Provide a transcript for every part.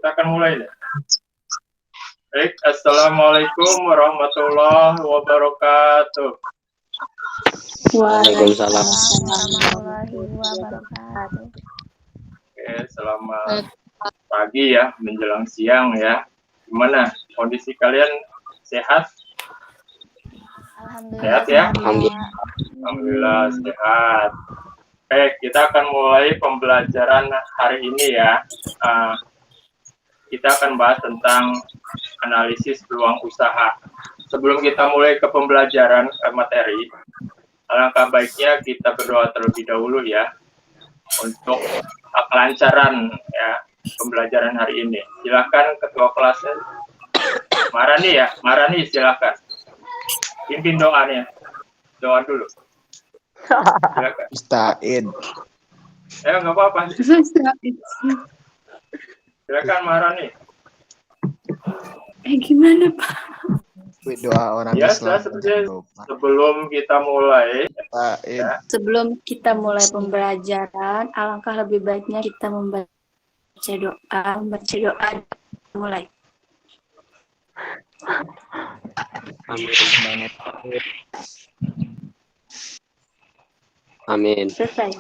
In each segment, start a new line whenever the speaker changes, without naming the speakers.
Kita akan mulai deh. Baik, assalamualaikum warahmatullahi wabarakatuh.
Waalaikumsalam
warahmatullahi wabarakatuh.
Oke, selamat pagi ya, menjelang siang ya. Gimana kondisi kalian? Sehat?
Alhamdulillah.
Sehat ya?
Alhamdulillah.
Alhamdulillah sehat. Oke, kita akan mulai pembelajaran hari ini ya. Kita akan bahas tentang analisis peluang usaha. Sebelum kita mulai ke pembelajaran materi, alangkah baiknya kita berdoa terlebih dahulu ya untuk kelancaran ya pembelajaran hari ini. Silakan ketua kelasnya Marani silakan. Pimpin doanya. Doa dulu. Silakan.
Ustaid.
Nggak apa-apa. Silakan Marani.
Gimana Pak?
Doa orang
Biasa
Islam.
seperti sebelum kita mulai.
Ya.
Sebelum kita mulai pembelajaran, alangkah lebih baiknya kita membaca doa mulai.
Amin.
Selesai.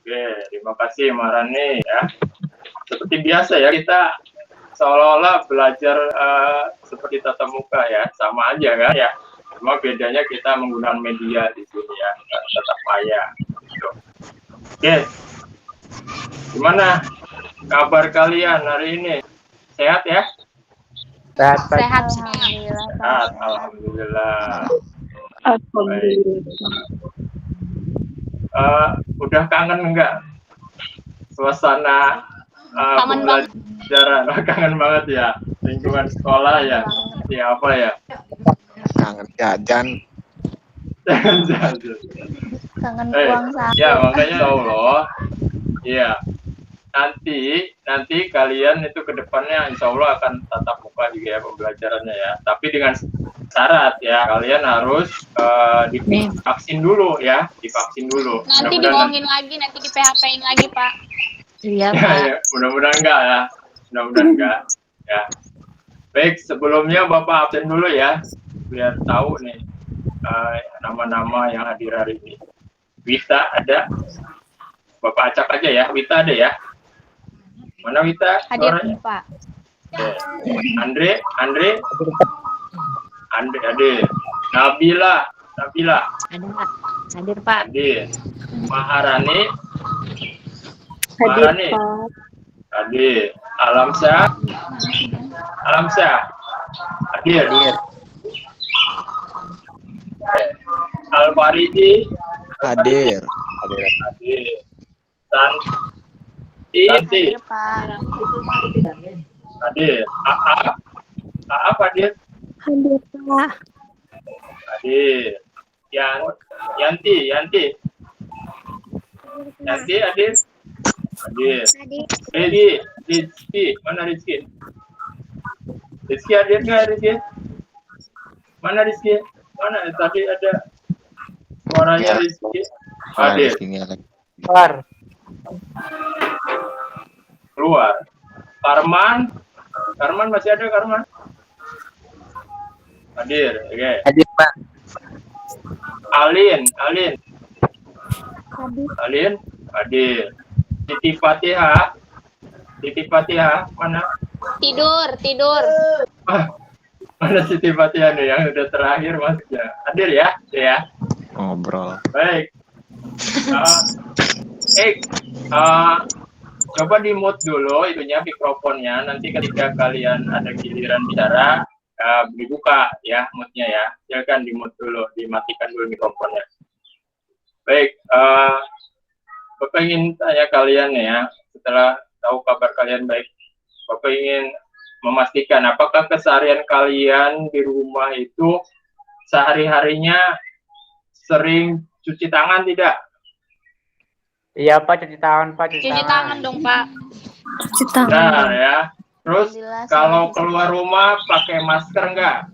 Oke, terima kasih Marani ya. Seperti biasa ya, kita seolah-olah belajar seperti tatap muka ya, sama aja kan ya. Cuma bedanya kita menggunakan media di sini ya, tetap maya. Gitu. Oke, gimana kabar kalian hari ini? Sehat ya?
Sehat.
Alhamdulillah. Sehat, alhamdulillah. Udah kangen enggak suasana pembelajaran? Kangen banget ya, lingkungan sekolah ya. Ya apa ya?
Kangen jajan.
Kangen uang saku.
Ya makanya Allah. Iya. Nanti kalian itu ke depannya insya Allah akan tatap muka juga ya pembelajarannya ya. Tapi dengan syarat ya, kalian harus divaksin dulu ya, divaksin dulu.
Nanti dibohongin lagi, nanti di PHP-in lagi Pak.
Iya Pak.
Ya, mudah-mudahan enggak ya, mudah-mudahan enggak ya. Baik, sebelumnya Bapak absen dulu ya, biar tahu nih nama-nama yang hadir hari ini. Wita ada, Bapak acak aja ya. Wita ada ya? Mana Wita?
Hadir
Suaranya?
Pak.
Andre ada. Nabila
Hadir Pak.
hadir. Maharani hadir. Alamsyah hadir. Al-Faridi
Hadir.
Santi
Pak.
hadir. Aap hadir.
Hadir Pak.
Hadir. Yanti hadir. Hadir. Rizky, mana Rizky? Rizky hadir nggak Rizky? Mana Rizky? Mana tadi ada suaranya Rizky? Hadir. Keluar. Karman masih ada Karman? Hadir, oke.
Hadir, Pak.
Alin, hadir. Siti Fatihah, mana?
Tidur.
Mana Siti Fatihah nih yang udah terakhir masuknya? Hadir ya?
Ngobrol.
Baik. Coba di mute dulu itunya mikrofonnya. Nanti ketika kalian ada giliran bicara, dibuka ya mute-nya ya. Silakan di mute dulu, dimatikan dulu mikrofonnya. Baik. Bapak ingin tanya kalian ya, setelah tahu kabar kalian baik, Bapak ingin memastikan apakah keseharian kalian di rumah itu sehari-harinya sering cuci tangan tidak?
Iya Pak, cuci tangan Pak.
Cuci tangan dong Pak.
Cuci tangan.
Benar ya. Terus kalau keluar rumah pakai masker enggak?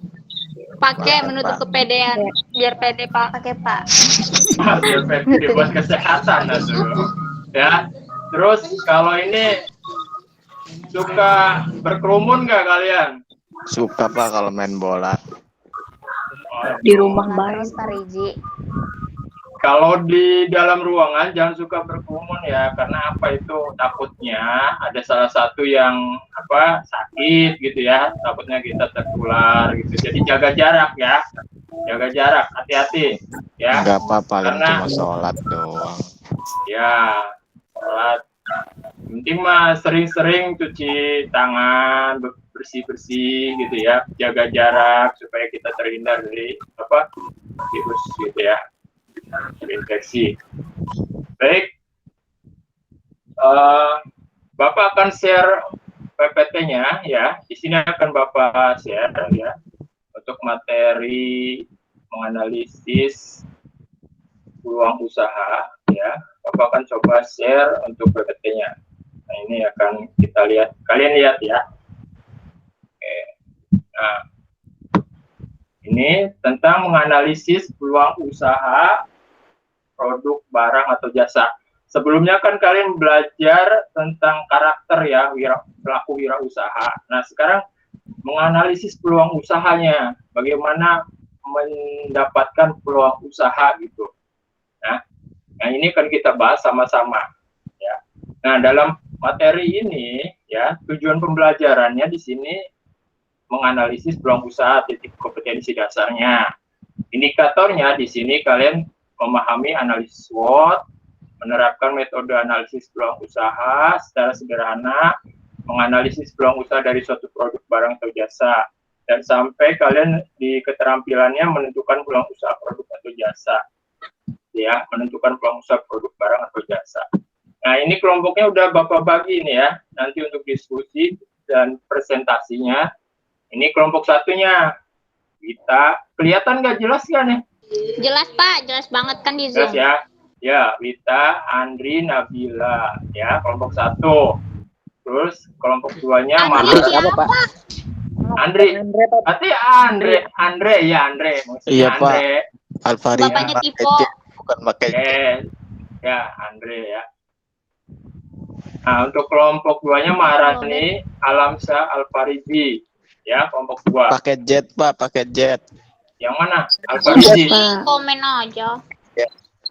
Pakai menutup kepedean biar pede Pak.
Pakai Pak.
Biar pede buat kesehatan itu. Ya. Terus kalau ini suka berkerumun nggak kalian?
Suka Pak kalau main bola.
Di rumah
Nah,
baik.
terus Pak Riji.
Kalau di dalam ruangan jangan suka berkerumun ya, karena apa itu takutnya ada salah satu yang sakit gitu ya, takutnya kita tertular gitu. Jadi jaga jarak ya, jaga jarak, hati-hati ya.
Enggak Pak, paling
Karena-
cuma sholat doang.
Ya, sholat. Penting mah sering-sering cuci tangan, bersih-bersih gitu ya, jaga jarak supaya kita terhindar dari virus gitu ya, infeksi. Baik, Bapak akan share PPT-nya ya. Di sini akan Bapak share ya untuk materi menganalisis peluang usaha ya. Bapak akan coba share untuk PPT-nya. Nah, ini akan kita lihat. Kalian lihat ya. Oke. Nah, ini tentang menganalisis peluang usaha produk, barang, atau jasa. Sebelumnya kan kalian belajar tentang karakter ya, pelaku wirausaha. Nah, sekarang menganalisis peluang usahanya, bagaimana mendapatkan peluang usaha gitu. Nah, ini kan kita bahas sama-sama ya. Nah, dalam materi ini ya, tujuan pembelajarannya di sini menganalisis peluang usaha, titik kompetensi dasarnya. Indikatornya di sini kalian memahami analisis SWOT, menerapkan metode analisis peluang usaha secara sederhana, menganalisis peluang usaha dari suatu produk, barang, atau jasa, dan sampai kalian di keterampilannya menentukan peluang usaha produk atau jasa. Ya, menentukan peluang usaha produk, barang, atau jasa. Nah, ini kelompoknya udah Bapak bagi ini ya, nanti untuk diskusi dan presentasinya. Ini kelompok satunya. Kita kelihatan nggak jelas kan ya?
Jelas Pak, jelas banget kan di
Jelas
Zoom.
ya. Ya, Wita, Andri, Nabila, ya, kelompok satu. Terus kelompok duanya
Andri
Mahar.
siapa?
Andri. Berarti Andre. Maksudnya
Iya, Pak.
Andre.
Alfari
Bapaknya Tipo.
bukan pakai
Ya, Andre ya. Nah, untuk kelompok duanya Maharani, Alamsa, Alfarizi. Ya, kelompok dua.
pakai jet Pak, pakai jet.
Yang mana? Alfarizi.
Di komen aja.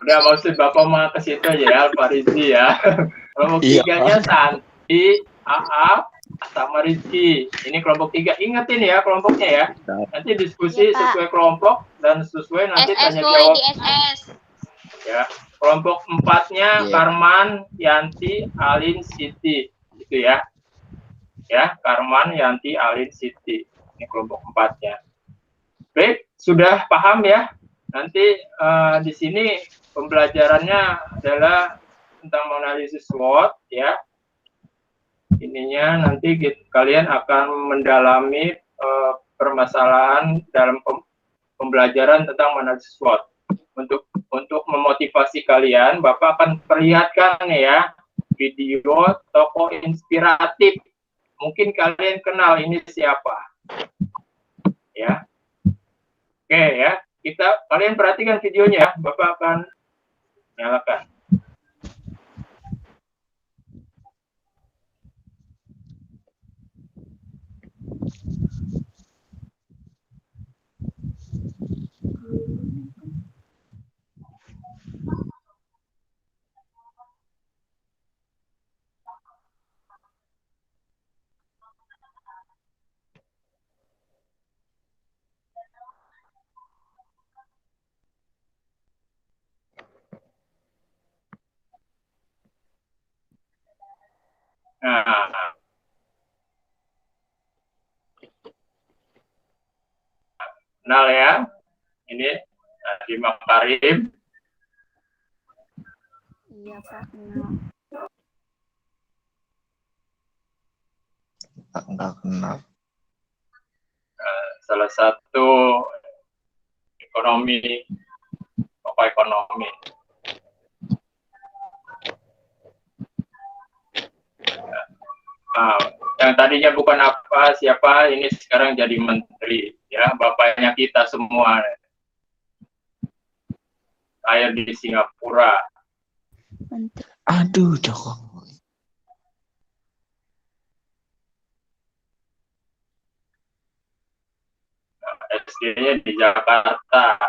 Udah, maksud Bapak mau ke situ aja ya, Alfarizi ya. Kelompok
Iya,
tiganya Santi, Aap, sama Rizky. Ini kelompok tiga. Ingetin ya kelompoknya ya. Nanti diskusi
Iya, Pak.
sesuai kelompok dan sesuai nanti
SS
tanya
woy
jawab.
di SS.
Ya. Kelompok empatnya
Iya.
Karman, Yanti, Alin, Siti. Gitu ya. Ya, Karman, Yanti, Alin, Siti. Ini kelompok empatnya. Baik, sudah paham ya? Nanti di sini pembelajarannya adalah tentang menganalisis SWOT ya. Ininya nanti kalian akan mendalami permasalahan dalam pembelajaran tentang menganalisis SWOT. Untuk memotivasi kalian, Bapak akan perlihatkan ya video tokoh inspiratif. Mungkin kalian kenal ini siapa. Ya. Oke ya. Kalian perhatikan videonya ya. Bapak akan nyalakan. Nah, kenal ya, ini Nadiem Makarim.
Iya, Pak. Kenal.
Enggak kenal.
Salah satu tokoh ekonomi. Nah, yang tadinya bukan siapa, ini sekarang jadi menteri, ya, bapaknya kita semua. Lahir di Singapura.
Aduh, Jokowi.
SD-nya di Jakarta,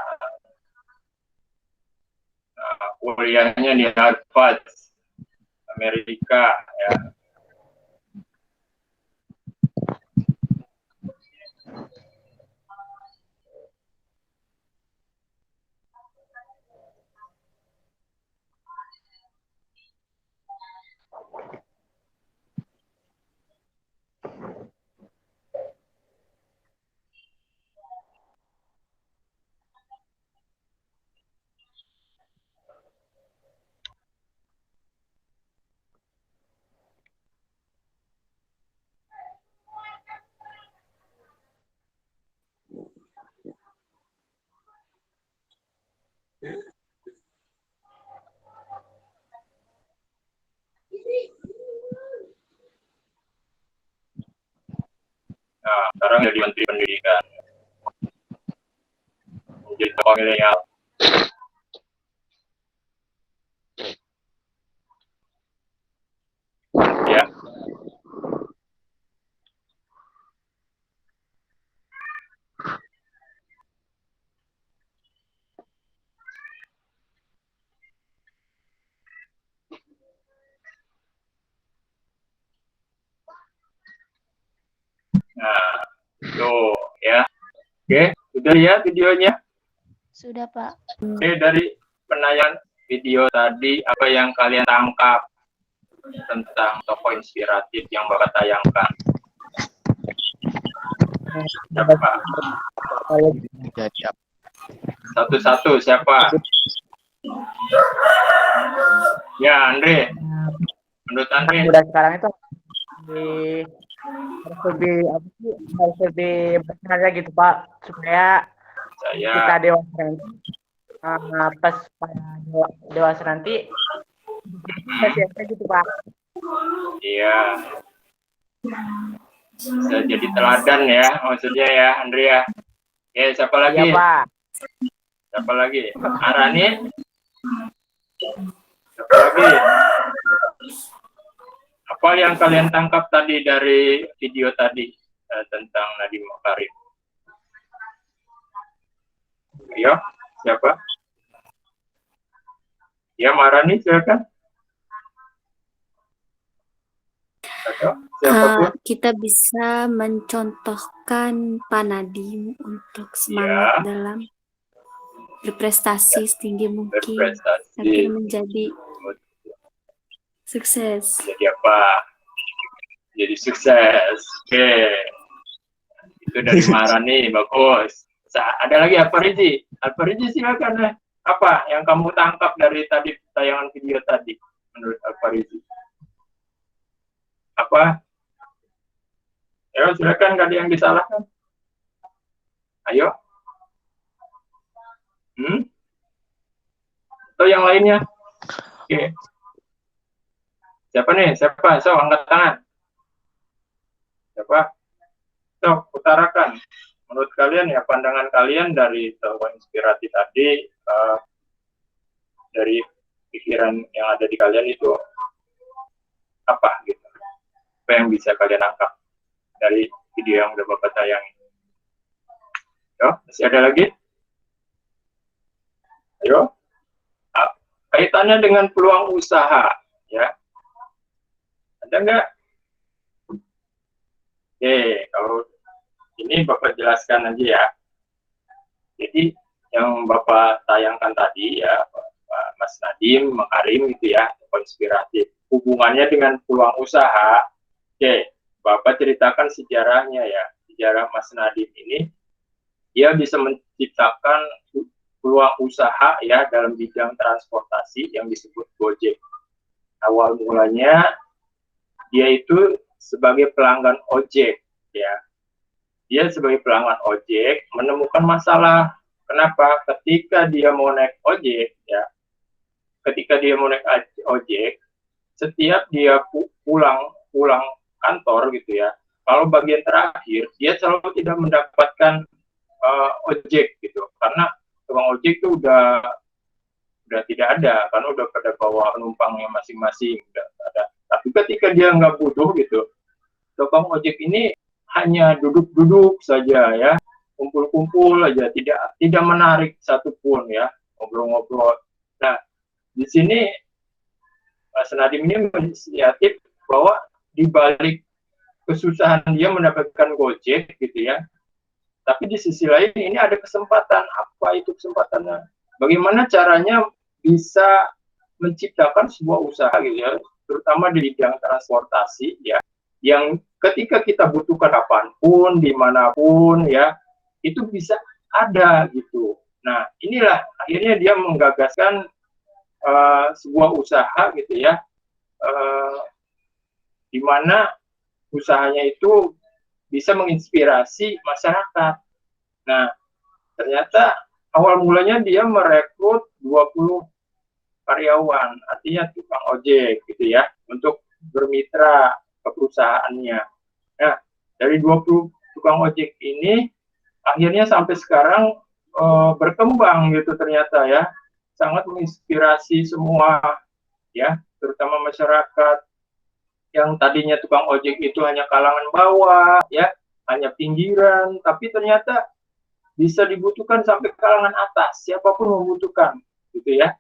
kuliahnya di Harvard, Amerika, ya. Nah, sekarang jadi Menteri Pendidikan, menjadi tokoh milenial. Ya. Nah, tuh ya. Oke, sudah lihat videonya?
Sudah, Pak.
Oke, dari penayangan video tadi, apa yang kalian tangkap tentang tokoh inspiratif yang Bapak tayangkan? Siapa?
Jadi apa?
Satu-satu, siapa? Ya, Andre. Menurut Andre,
Muda sekarang itu harus lebih berkarya gitu Pak, supaya kita
saya
dewasa nanti, pas dewasa nanti masih gitu Pak.
iya bisa jadi teladan ya, maksudnya ya, Andre ya. Ya, siapa lagi?
Iya Pak.
Siapa lagi? Arani? Siapa lagi? Apa yang kalian tangkap tadi dari video tadi tentang Nadiem Makarim? Ayo, siapa? Ya, Marani, silakan. Ayo, siapapun.
Kita bisa mencontohkan Pak Nadiem untuk semangat dalam berprestasi setinggi mungkin
Berprestasi.
agar menjadi sukses.
Jadi apa? Jadi sukses. Oke. Itu dari Marani, bagus. Ada lagi Alfarizi. Alfarizi silakan ya. Apa yang kamu tangkap dari tadi tayangan video tadi menurut Alfarizi? Apa? Ya, silakan, gak ada yang disalahkan. Ayo. Atau yang lainnya? Oke. Siapa nih? Siapa? So, angkat tangan. Siapa? So, utarakan. Menurut kalian ya, pandangan kalian dari tokoh inspiratif tadi, dari pikiran yang ada di kalian itu apa gitu? Apa yang bisa kalian tangkap dari video yang udah Bapak tayangin? Yo, masih ada lagi? Ayo. Kaitannya dengan peluang usaha, ya. Ada nggak? Oke, kalau ini Bapak jelaskan aja ya. Jadi yang Bapak tayangkan tadi ya, Mas Nadiem Makarim itu ya, inspiratif. Hubungannya dengan peluang usaha. Oke, Bapak ceritakan sejarahnya ya. Sejarah Mas Nadiem ini, dia bisa menciptakan peluang usaha ya dalam bidang transportasi yang disebut Gojek. Awal mulanya dia itu sebagai pelanggan ojek ya. Dia sebagai pelanggan ojek menemukan masalah. Kenapa? Ketika dia mau naik ojek ya. Ketika dia mau naik ojek, setiap dia pulang kantor gitu ya. Kalau bagian terakhir dia selalu tidak mendapatkan ojek gitu. Karena tukang ojek itu udah tidak ada, karena udah pada bawa penumpangnya masing-masing, udah ada. Tapi ketika dia nggak butuh gitu, tukang ojek ini hanya duduk-duduk saja ya, kumpul-kumpul aja, tidak menarik satupun ya, ngobrol-ngobrol. Nah, di sini Mas Nadiem ini menginisiatif bahwa di balik kesusahan dia mendapatkan Gojek gitu ya, tapi di sisi lain ini ada kesempatan. Apa itu kesempatannya? Bagaimana caranya bisa menciptakan sebuah usaha gitu ya, terutama di bidang transportasi ya, yang ketika kita butuhkan kapanpun, dimanapun ya, itu bisa ada gitu. Nah, inilah akhirnya dia menggagaskan sebuah usaha gitu ya, di mana usahanya itu bisa menginspirasi masyarakat. Nah, ternyata awal mulanya dia merekrut 20 karyawan, artinya tukang ojek gitu ya, untuk bermitra ke perusahaannya. Nah, dari 20 tukang ojek ini akhirnya sampai sekarang berkembang gitu ternyata ya, sangat menginspirasi semua ya, terutama masyarakat yang tadinya tukang ojek itu hanya kalangan bawah ya, hanya pinggiran, tapi ternyata bisa dibutuhkan sampai kalangan atas, siapapun membutuhkan gitu ya.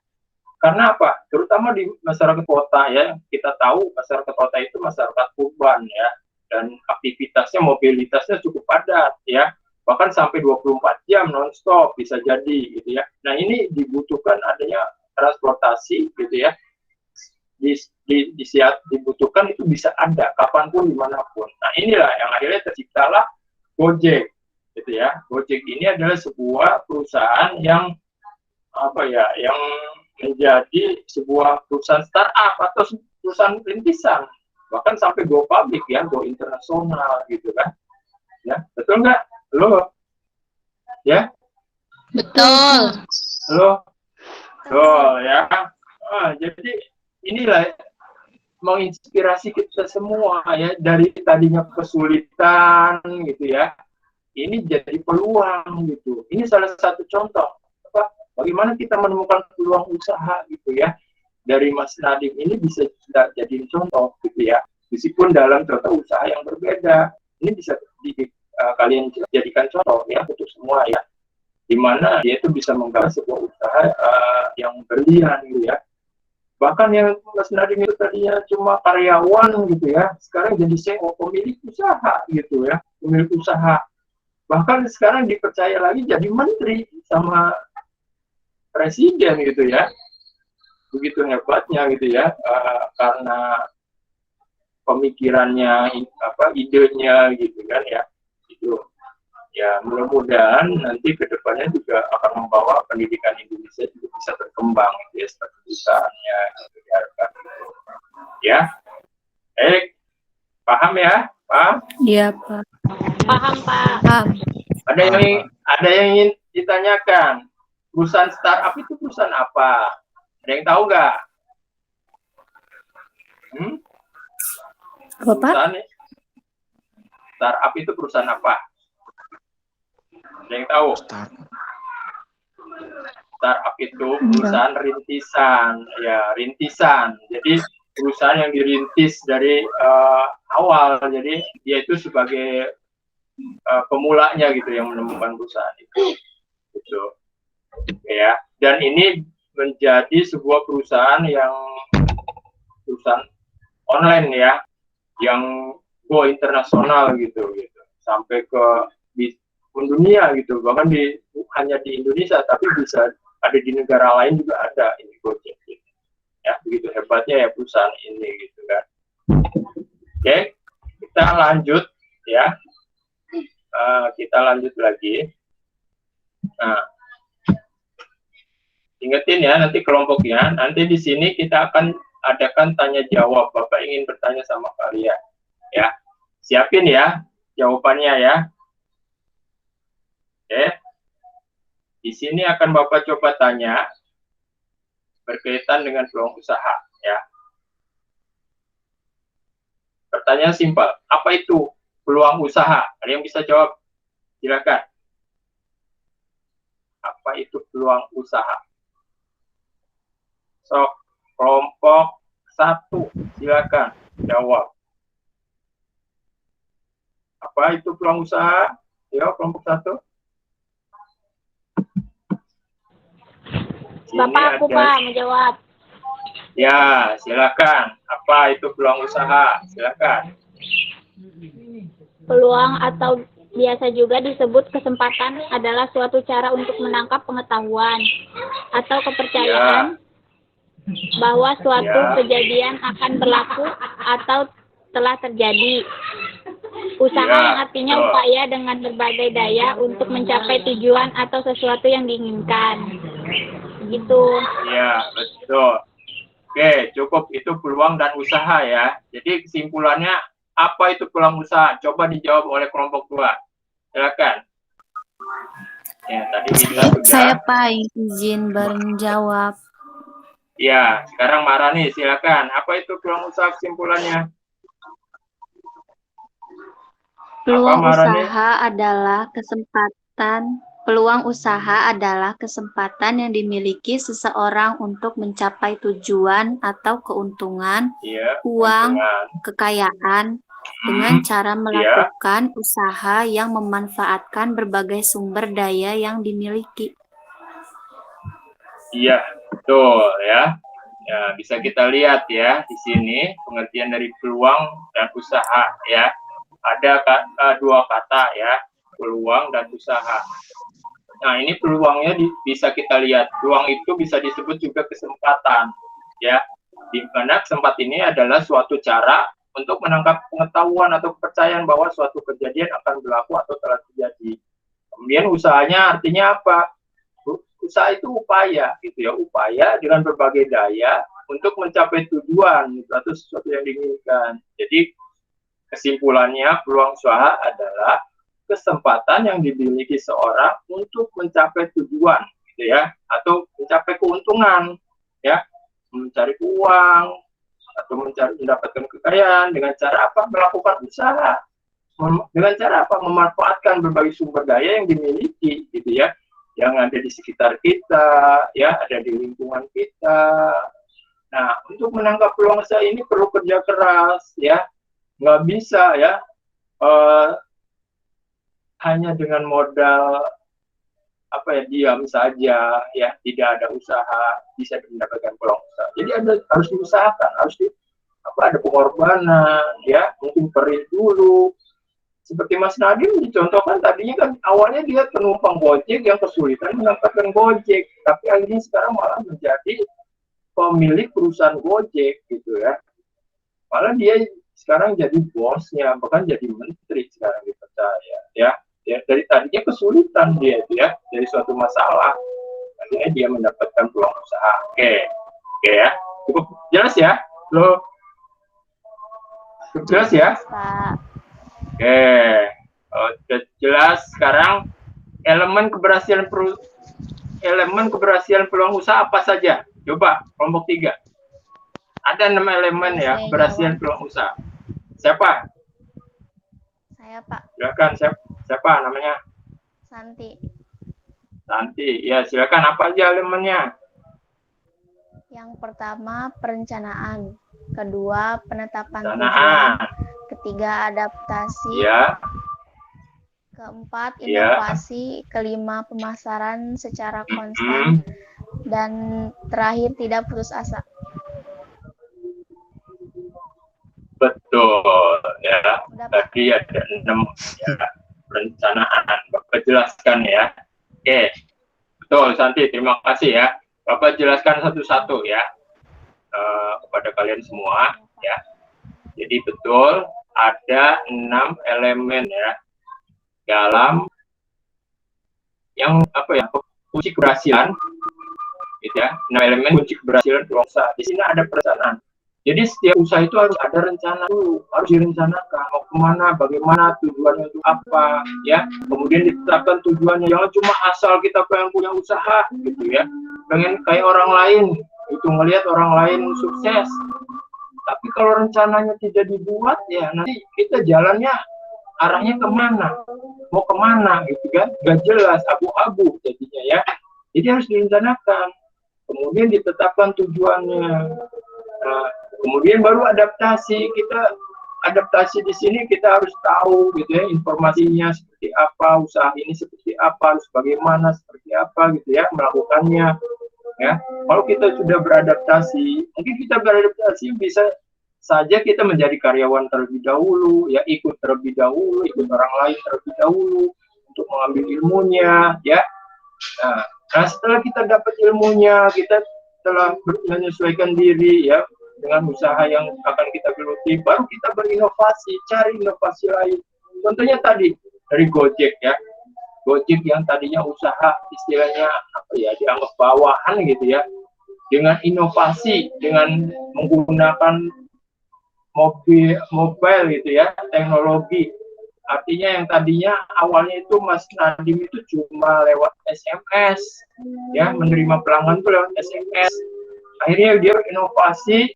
Karena apa? Terutama di masyarakat kota ya, kita tahu masyarakat kota itu masyarakat urban ya, dan aktivitasnya, mobilitasnya cukup padat ya, bahkan sampai 24 jam non-stop bisa jadi gitu ya. Nah, ini dibutuhkan adanya transportasi gitu ya, dibutuhkan itu bisa ada kapanpun dimanapun. Nah, inilah yang akhirnya terciptalah Gojek gitu ya. Gojek ini adalah sebuah perusahaan yang apa ya, yang menjadi sebuah perusahaan startup atau perusahaan rintisan, bahkan sampai go public ya, go internasional gitu kan ya. Betul nggak lo ya?
Betul.
Lo ya. Jadi inilah menginspirasi kita semua ya, dari tadinya kesulitan gitu ya, ini jadi peluang gitu. Ini salah satu contoh bagaimana kita menemukan peluang usaha gitu ya. Dari Mas Nadiem ini bisa jadi contoh gitu ya. Meskipun dalam contoh usaha yang berbeda, ini bisa kalian jadikan contoh ya untuk semua ya. Dimana dia itu bisa menggagas sebuah usaha yang berlian gitu ya. Bahkan yang Mas Nadiem itu tadinya cuma karyawan gitu ya, sekarang jadi CEO, pemilik usaha gitu ya, pemilik usaha. Bahkan sekarang dipercaya lagi jadi menteri sama presiden gitu ya, begitu hebatnya gitu ya, karena pemikirannya, idenya gitu kan ya, itu ya, mudah-mudahan nanti kedepannya juga akan membawa pendidikan Indonesia juga bisa berkembang gitu ya, seperti usahanya gitu ya. Paham ya, Pak?
Iya, Pak.
Paham, Pak.
Paham.
Ada yang ingin ditanyakan? Perusahaan startup itu perusahaan apa? Ada yang tahu nggak?
Apa, Pak?
Startup itu perusahaan apa? Ada yang tahu? Startup itu perusahaan rintisan, ya, rintisan. Jadi perusahaan yang dirintis dari awal. Jadi dia itu sebagai pemulanya gitu yang menemukan perusahaan itu. Gitu. Ya, dan ini menjadi sebuah perusahaan yang perusahaan online ya, yang go internasional gitu, sampai ke dunia gitu, bahkan hanya di Indonesia, tapi bisa ada di negara lain juga ada ini Gojek gitu. Ya, begitu hebatnya ya perusahaan ini gitu kan. Oke, kita lanjut ya, kita lanjut lagi. Nah, ingetin ya nanti kelompoknya, nanti di sini kita akan adakan tanya jawab. Bapak ingin bertanya sama kalian ya, siapin ya jawabannya ya. Oke, di sini akan Bapak coba tanya berkaitan dengan peluang usaha ya. Pertanyaan simpel, apa itu peluang usaha? Ada yang bisa jawab? Silakan. Apa itu peluang usaha? Sok, kelompok 1, silakan jawab. Apa itu peluang usaha? Ya, kelompok 1. sini
Bapak, aku
ada.
Pak menjawab.
Ya, silakan. Apa itu peluang usaha? Silakan.
Peluang atau biasa juga disebut kesempatan adalah suatu cara untuk menangkap pengetahuan atau kepercayaan bahwa suatu
Ya.
kejadian akan berlaku atau telah terjadi. Usaha
Ya,
yang artinya
betul.
upaya dengan berbagai daya untuk mencapai tujuan atau sesuatu yang diinginkan. Gitu.
Iya, betul. Oke, cukup itu peluang dan usaha ya. Jadi kesimpulannya apa itu peluang usaha? Coba dijawab oleh kelompok 2. Silakan. Ya, tadi kita sudah.
Saya Pak izin menjawab.
Ya, sekarang Marani silakan. Apa itu peluang usaha kesimpulannya?
Peluang
Marani?
Peluang usaha adalah kesempatan yang dimiliki seseorang untuk mencapai tujuan atau keuntungan,
Iya,
uang,
keuntungan.
kekayaan, dengan cara melakukan usaha yang memanfaatkan berbagai sumber daya yang dimiliki.
Iya, betul ya. Ya, bisa kita lihat ya di sini pengertian dari peluang dan usaha ya. Ada dua kata ya, peluang dan usaha. Nah, ini peluangnya bisa kita lihat. Peluang itu bisa disebut juga kesempatan ya. Di mana kesempatan ini adalah suatu cara untuk menangkap pengetahuan atau kepercayaan bahwa suatu kejadian akan berlaku atau telah terjadi. Kemudian usahanya artinya apa? Usaha itu upaya gitu ya, upaya dengan berbagai daya untuk mencapai tujuan gitu, atau sesuatu yang diinginkan. Jadi kesimpulannya peluang usaha adalah kesempatan yang dimiliki seorang untuk mencapai tujuan gitu ya, atau mencapai keuntungan ya, mencari uang atau mendapatkan kekayaan dengan cara apa? Melakukan usaha. Dengan cara apa? Memanfaatkan berbagai sumber daya yang dimiliki gitu ya, yang ada di sekitar kita, ya, ada di lingkungan kita. Nah, untuk menangkap peluang usaha ini perlu kerja keras, ya, nggak bisa ya, hanya dengan modal apa ya, diam saja, ya, tidak ada usaha bisa mendapatkan peluang usaha. Jadi harus diusahakan, ada pengorbanan, ya, mungkin perih dulu. Seperti Mas Nadiem dicontohkan tadinya kan awalnya dia penumpang Gojek yang kesulitan mendapatkan Gojek, tapi akhirnya sekarang malah menjadi pemilik perusahaan Gojek gitu ya. Malah dia sekarang jadi bosnya, bahkan jadi menteri sekarang dipercaya ya. Dari tadinya kesulitan dia ya, dari suatu masalah, akhirnya dia mendapatkan peluang usaha. Oke ya, cukup jelas ya, cukup jelas ya.
Pak.
Oke, jelas. Sekarang elemen keberhasilan peluang usaha apa saja? Coba kelompok 3. Ada 6 elemen ya keberhasilan peluang usaha. Siapa?
Saya Pak.
Silakan, siapa namanya?
Santi.
Santi. Ya, silakan, apa aja elemennya?
Yang pertama perencanaan, kedua penetapan
Perencanaan.
tujuan, ketiga adaptasi,
Ya.
keempat
Ya.
inovasi, kelima pemasaran secara konstan, dan terakhir tidak putus asa.
Betul ya.
Udah, Pak.
Tadi ada 6 ya, perencanaan. Bapak jelaskan ya. Oke. Betul, Santi, terima kasih ya. Bapak jelaskan satu-satu ya kepada kalian semua ya. Jadi betul ada 6 elemen ya dalam yang kunci keberhasilan gitu ya. 6 elemen kunci keberhasilan peluang usaha. Di sini ada perencanaan. Jadi setiap usaha itu harus ada rencana dulu, harus direncanakan mau kemana, bagaimana, tujuannya untuk apa, ya. Kemudian ditetapkan tujuannya, jangan cuma asal kita pengen punya usaha, gitu ya. Pengen kayak orang lain, itu ngelihat orang lain sukses. Tapi kalau rencananya tidak dibuat, ya nanti kita jalannya arahnya kemana, mau kemana, gitu kan? Gak jelas, abu-abu jadinya ya. Jadi harus direncanakan, kemudian ditetapkan tujuannya. Nah, kemudian baru adaptasi. Kita adaptasi di sini kita harus tahu gitu ya, informasinya seperti apa, usaha ini seperti apa, harus bagaimana, seperti apa gitu ya melakukannya. Ya, kalau kita sudah beradaptasi, mungkin kita beradaptasi bisa saja kita menjadi karyawan terlebih dahulu, ya ikut terlebih dahulu, ikut orang lain terlebih dahulu untuk mengambil ilmunya, ya. Nah, setelah kita dapat ilmunya, kita telah menyesuaikan diri, ya, dengan usaha yang akan kita geluti, baru kita berinovasi, cari inovasi lain. Contohnya tadi dari Gojek, ya. Gojek yang tadinya usaha istilahnya apa ya, dianggap bawahan gitu ya, dengan inovasi, dengan menggunakan mobile gitu ya, teknologi. Artinya yang tadinya awalnya itu Mas Nadim itu cuma lewat SMS, ya, menerima pelanggan itu lewat SMS. Akhirnya dia inovasi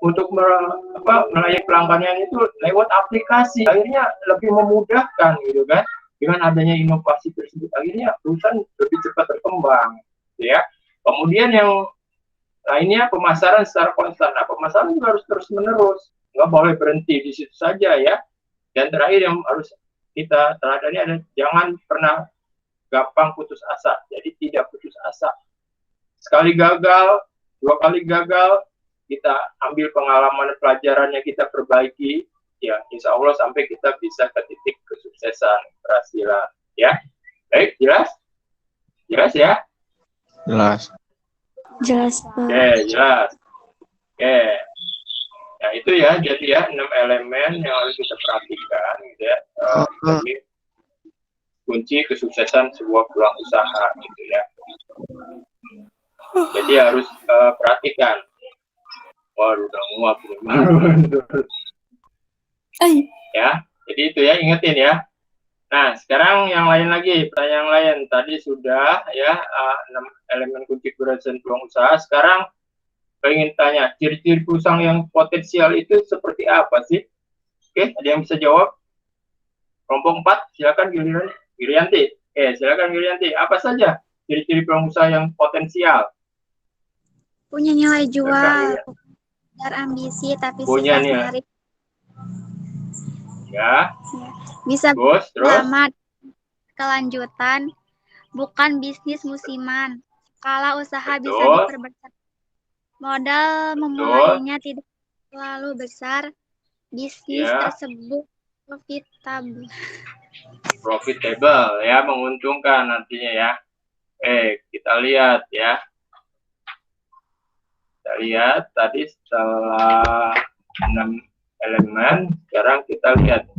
untuk melayani pelanggannya itu lewat aplikasi. Akhirnya lebih memudahkan gitu kan. Dengan adanya inovasi tersebut, akhirnya perusahaan lebih cepat berkembang, ya. Kemudian yang lainnya pemasaran secara konstan. Nah, pemasaran juga harus terus menerus, nggak boleh berhenti di situ saja, ya. Dan terakhir yang harus kita teladani adalah jangan pernah gampang putus asa. Jadi tidak putus asa. Sekali gagal, 2 kali gagal, kita ambil pengalaman pelajarannya, kita perbaiki. Ya, insya Allah sampai kita bisa ke titik kesuksesan, keberhasilan, ya. Baik, jelas? Jelas ya?
Jelas.
Jelas, Pak.
Oke, jelas. Oke. Nah, itu ya, jadi ya 6 elemen yang harus kita perhatikan, gitu ya. Ini kunci kesuksesan sebuah peluang usaha, gitu ya. Jadi harus perhatikan. Waduh, udah nguap. Ya, jadi itu ya, ingetin ya. Nah, sekarang yang lain lagi, pertanyaan yang lain. Tadi sudah ya 6 elemen kunci keberhasilan peluang usaha. Sekarang pengen tanya, ciri-ciri perusahaan yang potensial itu seperti apa sih? Oke, ada yang bisa jawab? Kelompok 4, silakan Girianti. Oke, silakan Girianti. Apa saja ciri-ciri peluang usaha yang potensial?
Punya nilai jual, ambisi tapi
punya
sifat
nih.
menarik.
Ya.
Bisa
Terus.
lama kelanjutan, bukan bisnis musiman. Skala usaha
Betul.
bisa diperbesar. Modal memulainya tidak terlalu besar. Bisnis tersebut
profitable ya, menguntungkan nantinya ya. Kita lihat ya. Kita lihat tadi setelah 6 elemen, sekarang kita lihat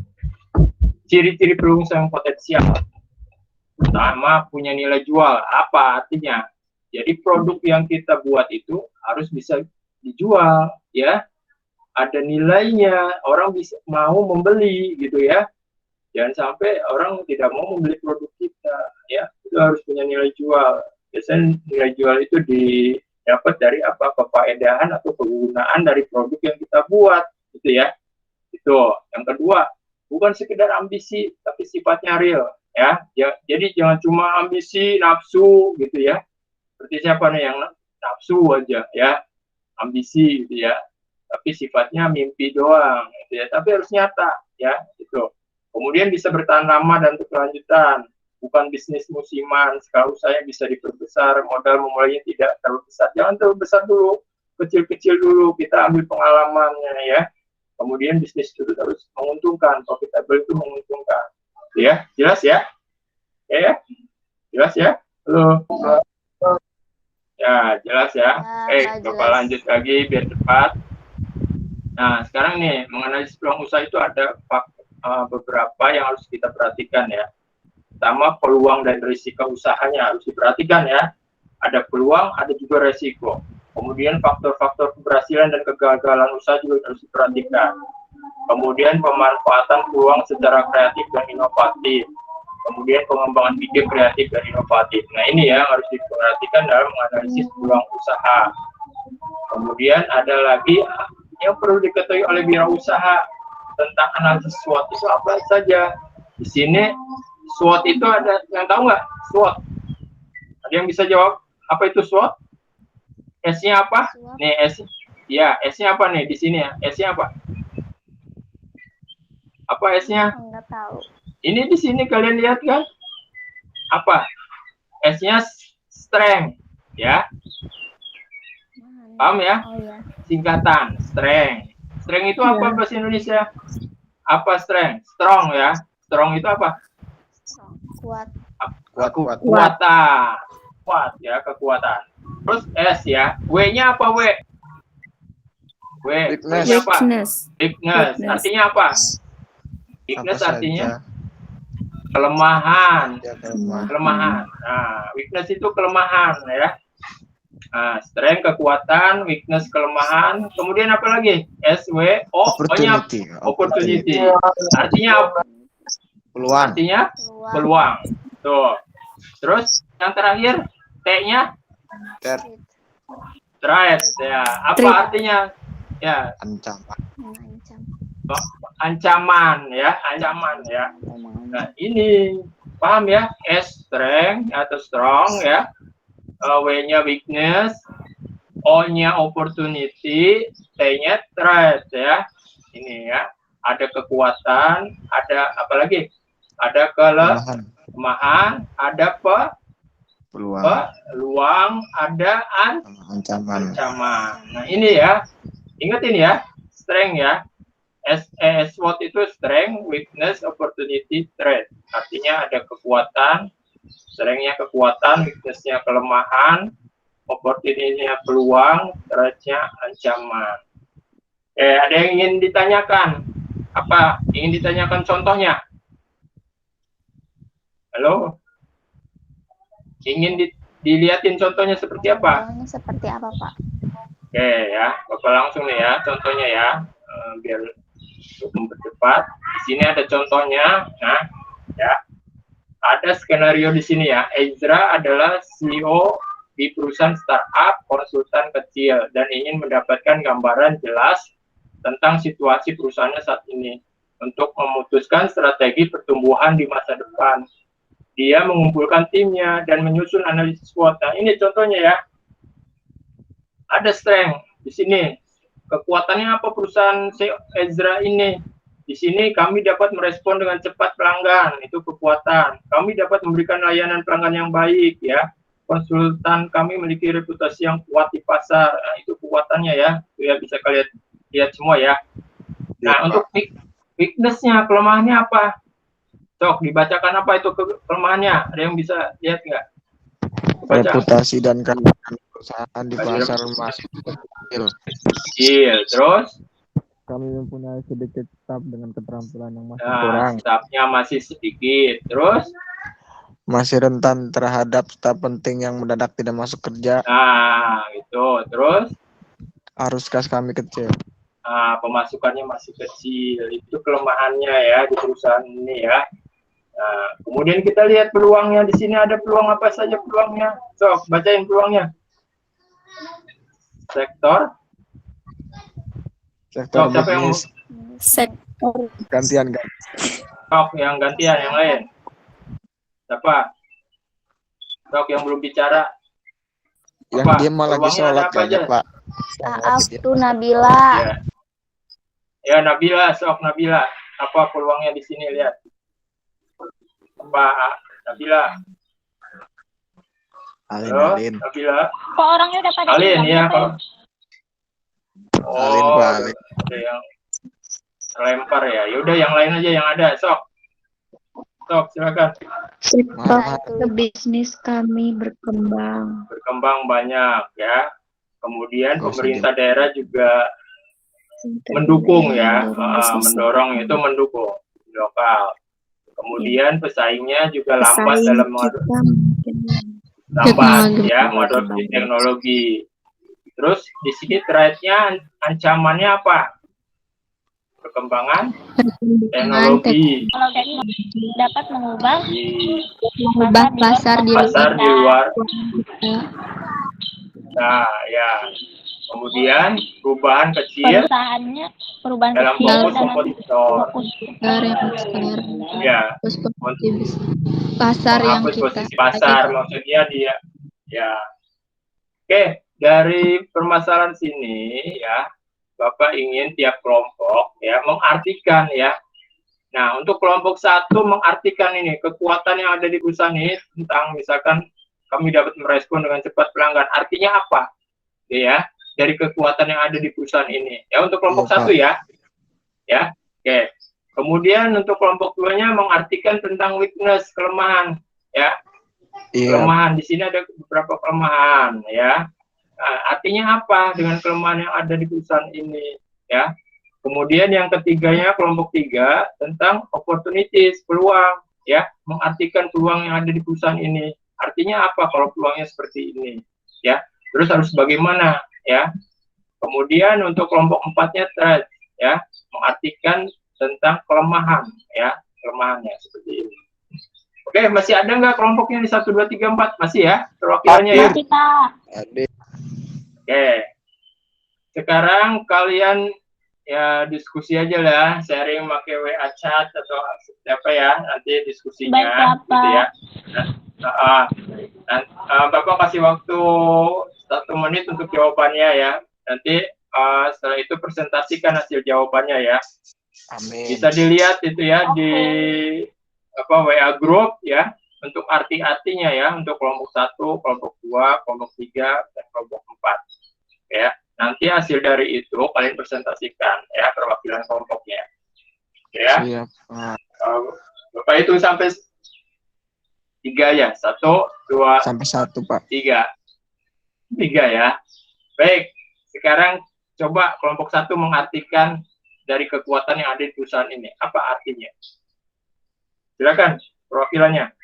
ciri-ciri perusahaan yang potensial. Pertama, punya nilai jual. Apa artinya? Jadi produk yang kita buat itu harus bisa dijual, ya. Ada nilainya, orang bisa mau membeli gitu ya. Jangan sampai orang tidak mau membeli produk kita, ya. Itu harus punya nilai jual. Biasanya nilai jual itu didapat dari apa? Kefaedahan atau kegunaan dari produk yang kita buat, gitu ya. Itu. Yang kedua, bukan sekedar ambisi, tapi sifatnya real, ya. Jadi jangan cuma ambisi, nafsu, gitu ya. Seperti siapa nih yang nafsu aja, ya, ambisi, gitu ya. Tapi sifatnya mimpi doang, gitu ya. Tapi harus nyata, ya, gitu. Kemudian bisa bertahan lama dan berkelanjutan, bukan bisnis musiman. Skala usahanya bisa diperbesar, modal memulainya tidak terlalu besar. Jangan terlalu besar dulu, kecil-kecil dulu. Kita ambil pengalamannya, ya. Kemudian bisnis itu harus menguntungkan, profitable itu menguntungkan. Ya, jelas ya? Ya, jelas ya? Halo. Ya, jelas ya. Coba lanjut lagi biar cepat. Nah, sekarang nih, menganalisis peluang usaha itu ada beberapa yang harus kita perhatikan ya. Pertama, peluang dan risiko usahanya harus diperhatikan ya. Ada peluang, ada juga risiko. Kemudian faktor-faktor keberhasilan dan kegagalan usaha juga harus diperhatikan. Kemudian pemanfaatan peluang secara kreatif dan inovatif. Kemudian pengembangan ide kreatif dan inovatif. Nah, ini ya harus diperhatikan dalam menganalisis peluang usaha. Kemudian ada lagi yang perlu diketahui oleh wirausaha tentang analisis SWOT itu apa saja. Di sini SWOT itu ada yang tahu nggak? SWOT. Ada yang bisa jawab? Apa itu SWOT? S-nya apa? Nih S. Ya, S-nya apa nih di sini ya? S-nya apa? Apa S-nya?
Enggak tahu.
Ini di sini kalian lihat kan? Apa? S-nya strength, ya. Paham ya?
Oh ya.
Singkatan, strength. Strength itu apa bahasa Indonesia? Apa strength? Strong ya. Strong itu apa?
Kuat.
Kekuatan. Kuat ya, kekuatan. Terus S ya. W-nya apa W? W-nya apa? Weakness. Artinya apa? Weakness artinya kelemahan. Kelemahan. Nah, weakness itu kelemahan ya. Nah, strength kekuatan, weakness kelemahan. Kemudian apa lagi? S-W-O, O-nya opportunity. Artinya apa?
Peluang.
Artinya peluang. Tuh. Terus yang terakhir T-nya threat ya. Apa artinya? Ya, ancaman ya, ancaman ya. Nah, ini paham ya? S strength atau strong ya. W-nya weakness, O-nya opportunity, T-nya threat ya. Ini ya. Ada kekuatan, ada apa lagi? Ada kelemahan, ada peluang, ada ancaman. Nah, ini ya. Ingetin ya, strength ya. SWOT itu strength, weakness, opportunity, threat. Artinya ada kekuatan, strength-nya kekuatan, weakness-nya kelemahan, opportunity-nya peluang, threat-nya ancaman. Ada yang ingin ditanyakan? Apa? Ingin ditanyakan contohnya? Halo? Ingin dilihatin contohnya seperti apa?
Contohnya seperti apa, Pak?
Oke ya, Bapak langsung nih ya, contohnya ya, biar mempercepat. Di sini ada contohnya. Nah, ya, ada skenario di sini ya. Ezra adalah CEO di perusahaan startup konsultan kecil dan ingin mendapatkan gambaran jelas tentang situasi perusahaannya saat ini untuk memutuskan strategi pertumbuhan di masa depan. Dia mengumpulkan timnya dan menyusun analisis SWOT. Nah, ini contohnya ya. Ada strength di sini. Kekuatannya apa perusahaan Ezra ini? Di sini kami dapat merespon dengan cepat pelanggan, itu kekuatan. Kami dapat memberikan layanan pelanggan yang baik ya. Konsultan kami memiliki reputasi yang kuat di pasar. Nah, itu kekuatannya ya. Itu ya bisa kalian lihat semua ya. Nah, untuk weakness-nya, kelemahannya apa? Cok, dibacakan apa itu kelemahannya? Ada yang bisa lihat nggak? Baca.
Reputasi dan kandungan perusahaan di pasar masih kecil.
Terus?
Kami mempunyai sedikit staf dengan keterampilan yang masih
Nah,
kurang.
stafnya masih sedikit. Terus?
Masih rentan terhadap staf penting yang mendadak tidak masuk kerja.
Nah, gitu. Terus?
Arus kas kami kecil.
Nah, pemasukannya masih kecil. Itu kelemahannya ya di perusahaan ini ya. Nah, kemudian kita lihat peluangnya. Di sini ada peluang apa saja peluangnya? Sok, bacain peluangnya. Sektor
bisnis.
Sektor
Gantian.
Sok, yang gantian, yang lain. Siapa? Sok, yang belum bicara.
Yang dia malah lagi sholat kayaknya, Pak.
Maaf tuh Nabila.
Ya, Nabila, sok Nabila. Apa peluangnya di sini, lihat. Apa Nabila?
Alin.
Nabila.
Kok orangnya udah pada
Alin ya, kalau
Alin.
Ada yang lempar ya. Yaudah yang lain aja yang ada. Sok, silakan.
Sektor bisnis kami berkembang.
Berkembang banyak ya. Kemudian pemerintah daerah juga mendukung ya, mendorong itu mendukung lokal. Kemudian pesaingnya juga lambat dalam mengadopsi teknologi. Terus di sini threat-nya, ancamannya apa? Perkembangan teknologi
dapat mengubah
pasar di
luar. Nah, ya. Kemudian perubahan kecil dalam fokus kompetitor. Ya.
Pasar yang
posisi pasar maksudnya dia. Ya. Oke, dari permasalahan sini ya, Bapak ingin tiap kelompok ya mengartikan ya. Nah, untuk kelompok satu mengartikan ini kekuatan yang ada di perusahaan ini tentang misalkan kami dapat merespon dengan cepat pelanggan. Artinya apa? Ya, dari kekuatan yang ada di perusahaan ini. Ya, untuk kelompok satu ya. Ya, oke. Kemudian untuk kelompok 2-nya mengartikan tentang weakness, kelemahan. Ya, kelemahan. Di sini ada beberapa kelemahan. Ya, nah, artinya apa dengan kelemahan yang ada di perusahaan ini? Ya. Kemudian yang ketiganya, kelompok 3, tentang opportunities, peluang. Ya, mengartikan peluang yang ada di perusahaan ini. Artinya apa kalau peluangnya seperti ini? Ya, terus harus bagaimana? Ya, kemudian untuk kelompok 4-nya threat, ya, mengartikan tentang kelemahan, ya, kelemahannya seperti ini. Oke, masih ada nggak kelompoknya di 1, 2, 3, 4? Masih ya, perwakilannya ya?
Masih, Pak.
Oke, sekarang kalian ya diskusi aja lah, sharing pakai WA chat atau apa ya, nanti diskusinya,
Baik,
gitu ya. Bapak kasih waktu 1 menit untuk jawabannya ya. Nanti setelah itu presentasikan hasil jawabannya ya.
Amin.
Bisa dilihat itu ya di WA group ya, untuk arti-artinya ya, untuk kelompok 1, kelompok 2, kelompok 3, dan kelompok 4 ya. Nanti hasil dari itu kalian presentasikan ya, perwakilan kelompoknya ya.
Siap.
Bapak hitung sampai 3 ya. 1, 2,
sampai 1, Pak.
3 ya. Baik, sekarang coba kelompok 1 mengartikan dari kekuatan yang ada di perusahaan ini. Apa artinya? Silakan perwakilannya.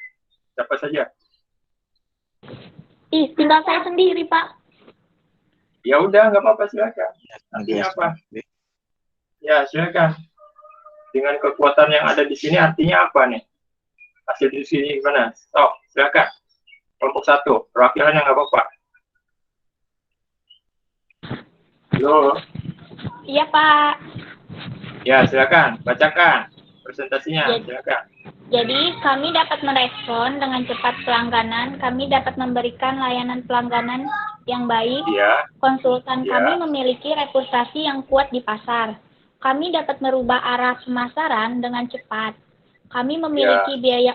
Siapa saja?
Tinggal saya sendiri, Pak.
Ya udah, nggak apa-apa, silakan. Artinya apa? Ya, silakan. Dengan kekuatan yang ada di sini artinya apa nih? Hasil di sini gimana? Stop, silakan. Kelompok 1, perwakilannya nggak apa-apa. Halo.
Iya, Pak.
Ya, silakan. Bacakan presentasinya, silakan.
Jadi, kami dapat merespon dengan cepat pelangganan, kami dapat memberikan layanan pelangganan yang baik, konsultan kami memiliki reputasi yang kuat di pasar, kami dapat merubah arah pemasaran dengan cepat, kami memiliki biaya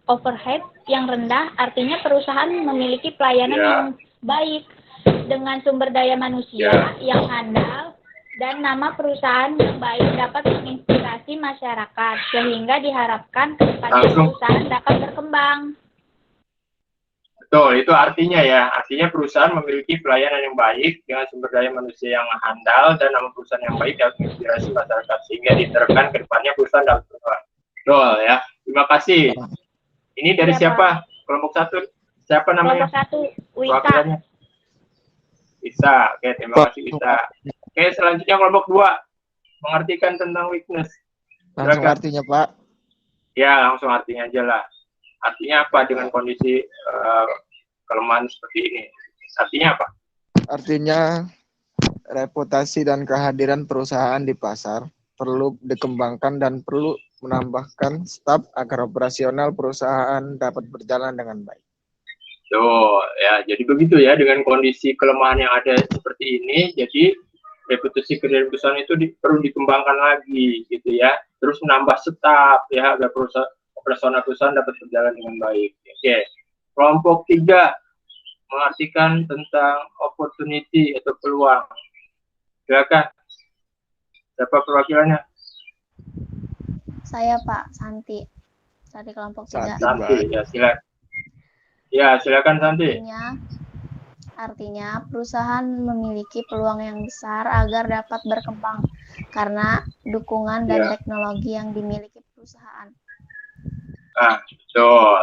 overhead yang rendah, artinya perusahaan memiliki pelayanan yang baik, dengan sumber daya manusia yang handal, dan nama perusahaan yang baik dapat menginspirasi masyarakat, sehingga diharapkan kedepannya perusahaan dapat berkembang.
Betul, itu artinya ya. Artinya perusahaan memiliki pelayanan yang baik dengan sumber daya manusia yang handal dan nama perusahaan yang baik dapat menginspirasi masyarakat, sehingga diterapkan kedepannya perusahaan dapat berkembang. Betul ya. Terima kasih. Ini dari siapa? Kelompok 1. Siapa namanya?
Kelompok 1, Wita.
Bisa. Oke, terima kasih Wita. Oke, selanjutnya kelompok 2 mengartikan tentang weakness.
Langsung artinya, Pak.
Ya, langsung artinya aja lah. Artinya apa dengan kondisi kelemahan seperti ini? Artinya apa?
Artinya reputasi dan kehadiran perusahaan di pasar perlu dikembangkan dan perlu menambahkan staf agar operasional perusahaan dapat berjalan dengan baik.
Tuh, ya, jadi begitu ya, dengan kondisi kelemahan yang ada seperti ini, jadi reputasi kerja perusahaan itu perlu dikembangkan lagi, gitu ya. Terus menambah staf ya, agar operasional perusahaan dapat berjalan dengan baik. Oke, kelompok 3 mengartikan tentang opportunity atau peluang. Silakan. Siapa perwakilannya?
Saya, Pak, Santi. Dari kelompok 3.
Santi, ya silakan. Ya, silakan Santi.
Artinya perusahaan memiliki peluang yang besar agar dapat berkembang karena dukungan dan teknologi yang dimiliki perusahaan.
Betul.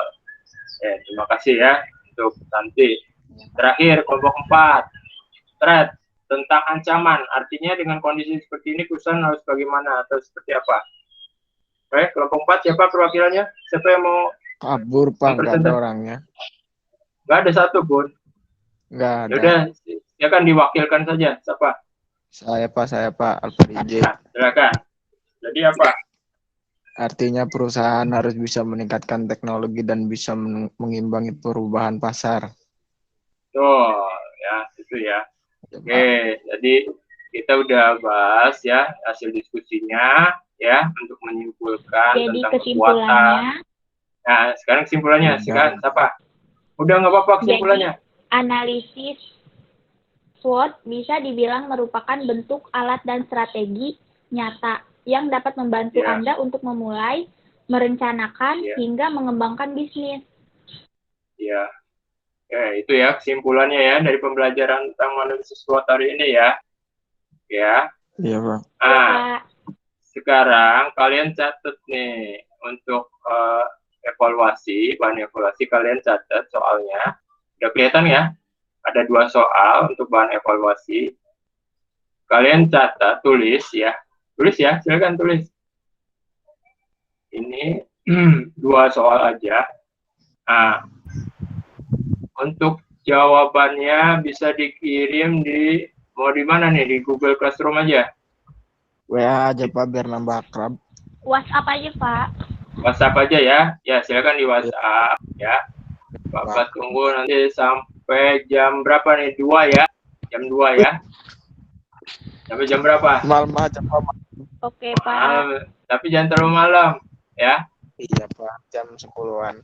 Terima kasih ya untuk Santi. Terakhir, kelompok 4. Threat, tentang ancaman. Artinya dengan kondisi seperti ini perusahaan harus bagaimana atau seperti apa? Oke, kelompok 4 siapa perwakilannya? Siapa yang mau
kabur, Pak? Nggak ada orangnya.
Nggak ada satu pun.
Nggak ada.
Yaudah, ya kan diwakilkan saja. Siapa?
Saya Pak Alfarije.
Silakan. Jadi apa?
Artinya perusahaan harus bisa meningkatkan teknologi dan bisa mengimbangi perubahan pasar.
Tuh, ya itu ya. Oke, jadi kita udah bahas ya hasil diskusinya ya untuk menyimpulkan
jadi
tentang kekuatan. Nah, sekarang kesimpulannya, silakan siapa? Udah nggak apa-apa kesimpulannya.
Jadi, analisis SWOT bisa dibilang merupakan bentuk alat dan strategi nyata yang dapat membantu Anda untuk memulai, merencanakan, hingga mengembangkan bisnis.
Ya, itu ya kesimpulannya ya dari pembelajaran tentang analisis SWOT hari ini ya. Ya.
Iya, Pak.
Sekarang kalian catat nih untuk evaluasi, bahan evaluasi kalian catat soalnya. Udah kelihatan ya? Ada 2 soal untuk bahan evaluasi. Kalian catat, tulis ya. Tulis ya, silakan tulis. Ini 2 soal aja. Nah, untuk jawabannya bisa dikirim mau di mana nih? Di Google Classroom aja?
WA aja, Pak, biar nambah akrab.
WhatsApp aja, Pak.
WhatsApp aja ya. Ya, silakan di WhatsApp ya. Bapak tunggu nanti sampai jam berapa nih? 2 ya? Jam 2 ya? Sampai jam berapa?
Malam aja, Pak.
Oke, Pak.
Tapi jangan terlalu malam ya.
Iya, Pak. Jam 10-an.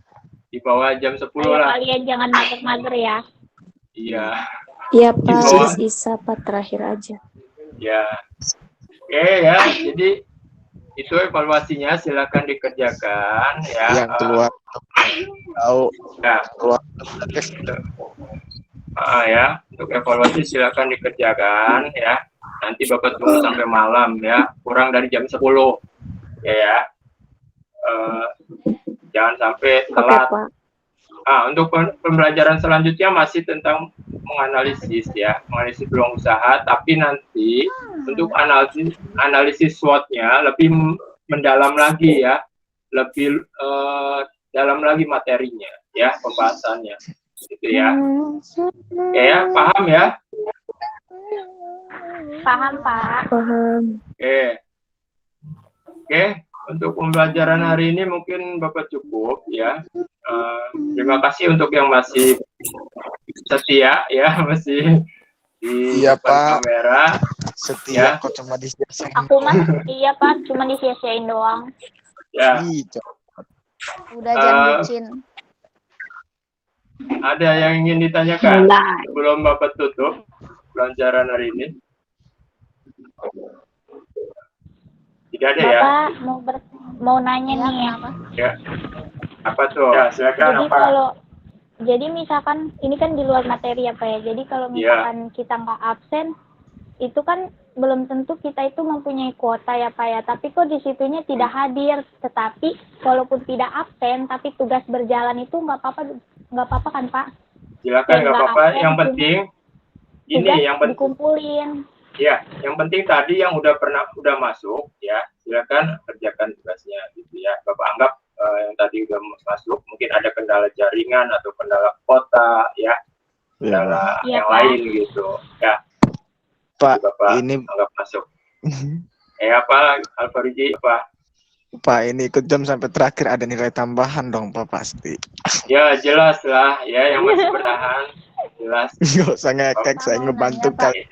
Di bawah jam 10 lah.
Kalian jangan mager-mager ya.
Iya.
Iya, Pak. Isa, Pak, terakhir aja.
Ya. Oke ya. Jadi itu evaluasinya silakan dikerjakan ya.
Yang keluar tahu
ya.
Keluar
ya, untuk evaluasi silakan dikerjakan ya. Nanti Bapak tunggu sampai malam ya, kurang dari jam 10 ya. Jangan sampai telat. Untuk pembelajaran selanjutnya masih tentang menganalisis ya, menganalisis peluang usaha, tapi nanti untuk analisis SWOT-nya lebih mendalam lagi ya, lebih dalam lagi materinya ya, pembahasannya gitu ya. Oke ya, paham ya?
Paham, Pak.
Paham.
Oke, untuk pembelajaran hari ini mungkin Bapak cukup ya. Terima kasih untuk yang masih setia ya, masih di depan kamera.
Setia kok cuma disiasain.
Aku mah iya, Pak, cuma disiasain doang.
Ya.
Udah jam bucin.
Ada yang ingin ditanyakan sebelum Bapak tutup pelajaran hari ini? Tidak ada ya?
Bapak mau nanya nih ya.
Ya. Apa tuh? Ya, silakan.
Jadi misalkan ini kan di luar materi ya, Pak ya. Jadi kalau misalkan kita nggak absen, itu kan belum tentu kita itu mempunyai kuota ya, Pak ya. Tapi kok di situnya tidak hadir. Tetapi walaupun tidak absen, tapi tugas berjalan itu nggak apa-apa kan, Pak?
Silakan, nggak apa-apa. Yang penting ini yang penting
dikumpulin.
Ya, yang penting tadi yang udah masuk ya, silakan kerjakan tugasnya gitu ya. Bapak anggap yang tadi udah masuk, mungkin ada kendala jaringan atau kendala kuota ya, kendala yang lain gitu ya.
Pak,
Bapak
ini
anggap masuk. Apa Alfariji apa?
Pak, ini ikut jam sampai terakhir ada nilai tambahan dong, Pak, pasti.
Ya, jelas lah ya, yang masih bertahan jelas.
Nggak usah ngekek, saya ngebantu kalian.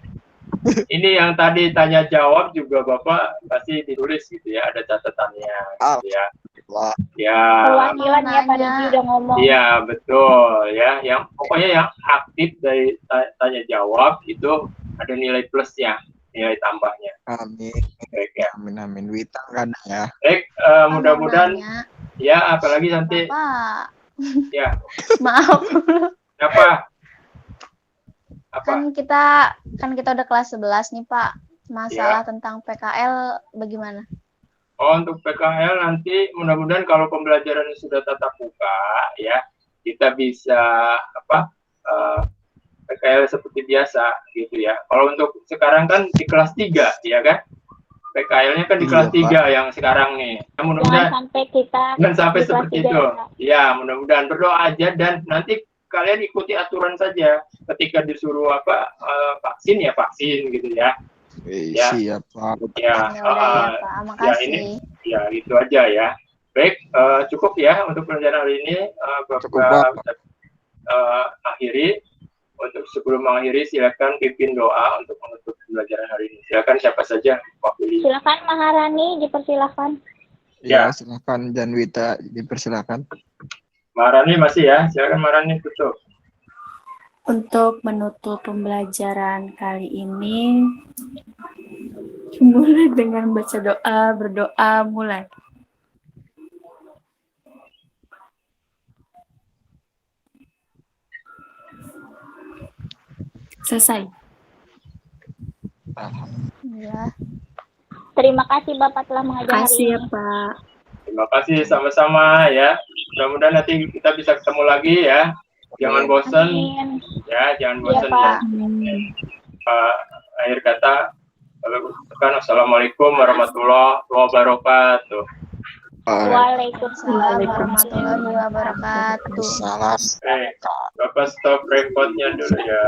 Ini yang tadi tanya jawab juga Bapak pasti ditulis gitu ya, ada catatannya gitu ya. Ya.
Perwakilan ya Pak Riki udah ngomong.
Iya, betul ya. Yang pokoknya yang aktif dari tanya jawab itu ada nilai plusnya, nilai tambahnya.
Amin.
Baik ya.
Amin. Wita nggak ada ya.
Baik, mudah-mudahan ya, apalagi nanti.
Bapak.
Ya.
Maaf.
Apa?
Kan kita udah kelas 11 nih, Pak. Masalah tentang PKL bagaimana?
Oh, untuk PKL nanti mudah-mudahan kalau pembelajaran sudah tatap muka ya, kita bisa PKL seperti biasa gitu ya. Kalau untuk sekarang kan di kelas 3 ya kan? PKL-nya kan di kelas 3 yang sekarang nih. Ya, mudah-mudahan
jangan sampai
seperti itu. Ya, mudah-mudahan berdoa aja dan nanti kalian ikuti aturan saja. Ketika disuruh vaksin ya vaksin gitu ya.
Ya. Siap, Pak.
Ya,
Pak. Makasih.
Ya ini ya itu aja ya. Baik, cukup ya untuk pelajaran hari ini. Bapak akhiri. Untuk sebelum mengakhiri silakan pimpin doa untuk menutup pembelajaran hari ini. Silakan siapa saja wakili.
Silakan Maharani dipersilakan.
Ya, silakan Janwita dipersilakan.
Marani masih ya, silakan Marani tutup.
Untuk menutup pembelajaran kali ini, mulai dengan baca doa, berdoa, mulai. Selesai.
Alhamdulillah.
Terima kasih Bapak telah
Terima
mengajar hari
kasih
ini.
ya Pak.
Terima kasih sama-sama ya. Mudah-mudahan nanti kita bisa ketemu lagi ya. Jangan bosan
Amin.
ya, jangan
Iya,
bosan
Pak.
ya. Akhir kata, assalamualaikum warahmatullahi wabarakatuh.
Waalaikumsalam.
Warahmatullahi wabarakatuh.
Salam.
Bapak stop recordnya dulu ya.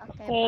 Oke, Pak.
Oke.